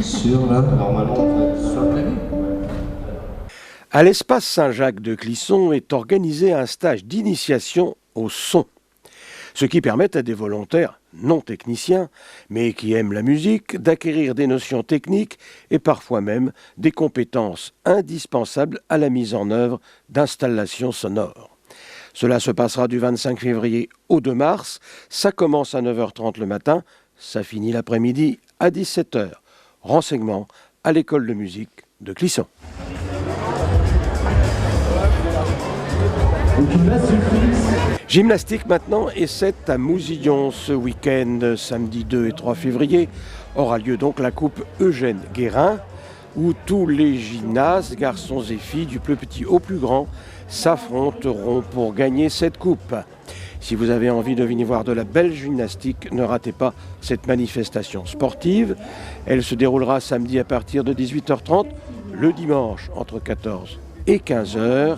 Sur la... Normalement, sur le clavier. À l'espace Saint-Jacques de Clisson est organisé un stage d'initiation au son, ce qui permet à des volontaires non techniciens, mais qui aiment la musique, d'acquérir des notions techniques et parfois même des compétences indispensables à la mise en œuvre d'installations sonores. Cela se passera du 25 février au 2 mars, ça commence à 9h30 le matin, ça finit l'après-midi à 17h. Renseignements à l'école de musique de Clisson. Gymnastique maintenant, et c'est à Mousillon ce week-end, samedi 2 et 3 février, aura lieu donc la coupe Eugène Guérin, où tous les gymnastes, garçons et filles, du plus petit au plus grand, s'affronteront pour gagner cette coupe. Si vous avez envie de venir voir de la belle gymnastique, ne ratez pas cette manifestation sportive. Elle se déroulera samedi à partir de 18h30, le dimanche entre 14 et 15h.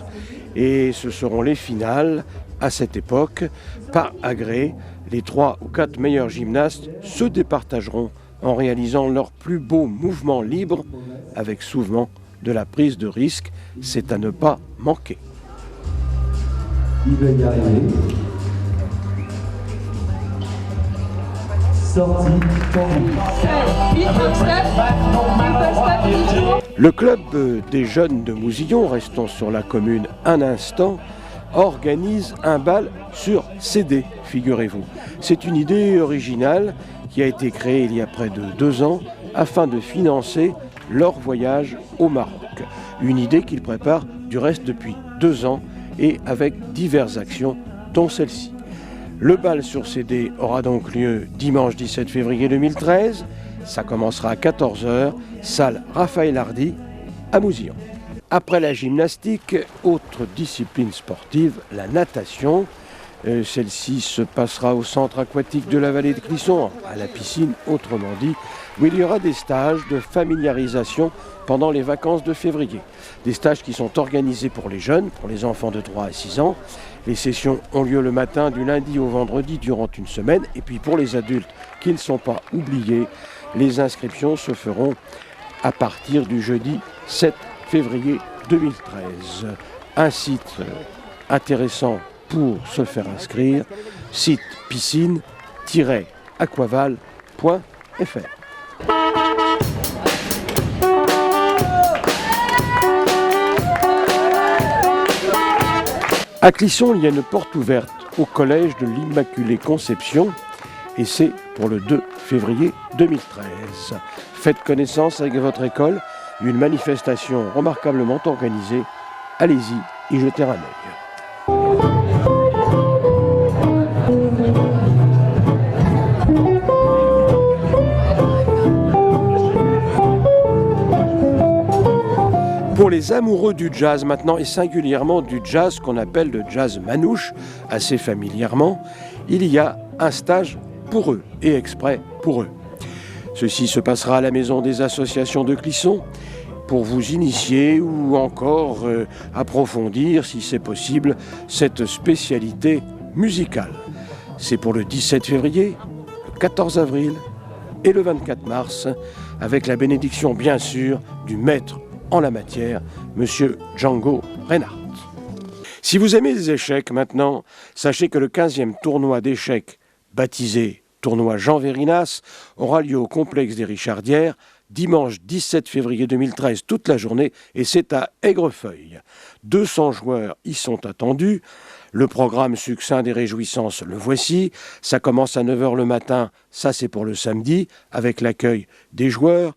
Et ce seront les finales. À cette époque, par agrès, les 3 ou 4 meilleurs gymnastes se départageront en réalisant leurs plus beaux mouvements libres, avec souvent de la prise de risque. C'est à ne pas manquer. Il va y arriver. Sortie pour lui. Le club des jeunes de Mousillon, restons sur la commune un instant, organise un bal sur CD, figurez-vous. C'est une idée originale qui a été créée il y a près de 2 ans afin de financer leur voyage au Maroc. Une idée qu'ils préparent du reste depuis 2 ans et avec diverses actions, dont celle-ci. Le bal sur CD aura donc lieu dimanche 17 février 2013. Ça commencera à 14h, salle Raphaël Hardy à Mousillon. Après la gymnastique, autre discipline sportive, la natation. Celle-ci se passera au centre aquatique de la vallée de Clisson, à la piscine autrement dit, où il y aura des stages de familiarisation pendant les vacances de février. Des stages qui sont organisés pour les jeunes, pour les enfants de 3 à 6 ans. Les sessions ont lieu le matin du lundi au vendredi durant une semaine. Et puis pour les adultes qui ne sont pas oubliés, les inscriptions se feront à partir du jeudi 7 février 2013. Un site intéressant pour se faire inscrire, site piscine-aquaval.fr. À Clisson, il y a une porte ouverte au collège de l'Immaculée Conception et c'est pour le 2 février 2013. Faites connaissance avec votre école, une manifestation remarquablement organisée. Allez-y, y jeter un œil. Pour les amoureux du jazz maintenant, et singulièrement du jazz qu'on appelle le jazz manouche, assez familièrement, il y a un stage pour eux, et exprès pour eux. Ceci se passera à la Maison des Associations de Clisson, pour vous initier ou encore approfondir, si c'est possible, cette spécialité musicale. C'est pour le 17 février, le 14 avril et le 24 mars, avec la bénédiction bien sûr du maître en la matière, Monsieur Django Reinhardt. Si vous aimez les échecs maintenant, sachez que le 15e tournoi d'échecs, baptisé tournoi Jean Vérinas, aura lieu au complexe des Richardières, dimanche 17 février 2013, toute la journée, et c'est à Aigrefeuille. 200 joueurs y sont attendus. Le programme succinct des réjouissances, le voici. Ça commence à 9h le matin, ça c'est pour le samedi, avec l'accueil des joueurs.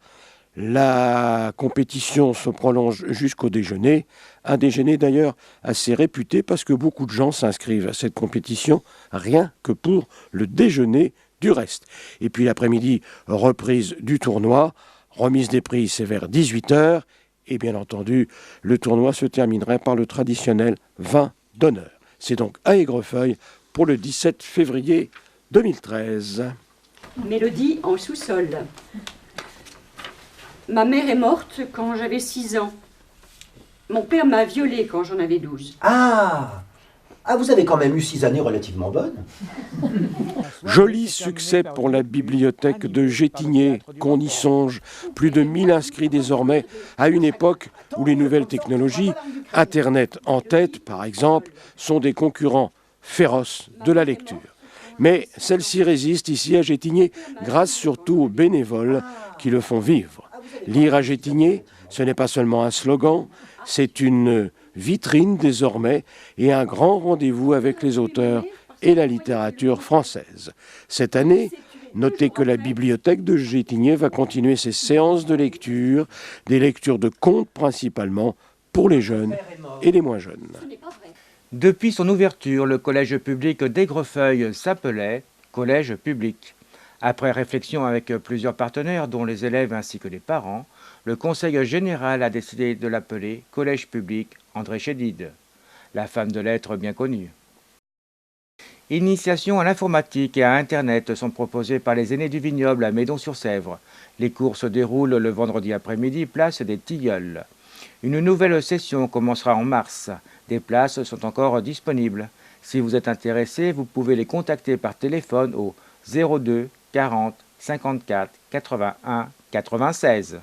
La compétition se prolonge jusqu'au déjeuner, un déjeuner d'ailleurs assez réputé parce que beaucoup de gens s'inscrivent à cette compétition rien que pour le déjeuner du reste. Et puis l'après-midi, reprise du tournoi, remise des prix, c'est vers 18h, et bien entendu, le tournoi se terminerait par le traditionnel vin d'honneur. C'est donc à Aigrefeuille pour le 17 février 2013. Mélodie en sous-sol. Ma mère est morte quand j'avais 6 ans. Mon père m'a violée quand j'en avais 12. Ah! Ah, vous avez quand même eu 6 années relativement bonnes. Joli succès pour la bibliothèque de Gétigné, qu'on y songe. Plus de 1000 inscrits désormais, à une époque où les nouvelles technologies, Internet en tête par exemple, sont des concurrents féroces de la lecture. Mais celle-ci résiste ici à Gétigné grâce surtout aux bénévoles qui le font vivre. Lire à Gétigné, ce n'est pas seulement un slogan, c'est une vitrine désormais et un grand rendez-vous avec les auteurs et la littérature française. Cette année, notez que la bibliothèque de Gétigné va continuer ses séances de lecture, des lectures de contes principalement pour les jeunes et les moins jeunes. Depuis son ouverture, le collège public d'Aigrefeuille s'appelait Collège public. Après réflexion avec plusieurs partenaires, dont les élèves ainsi que les parents, le conseil général a décidé de l'appeler Collège public André Chédid, la femme de lettres bien connue. Initiation à l'informatique et à Internet sont proposées par les aînés du vignoble à Médon-sur-Sèvre. Les cours se déroulent le vendredi après-midi, place des Tilleuls. Une nouvelle session commencera en mars. Des places sont encore disponibles. Si vous êtes intéressé, vous pouvez les contacter par téléphone au 02 40 54 81 96.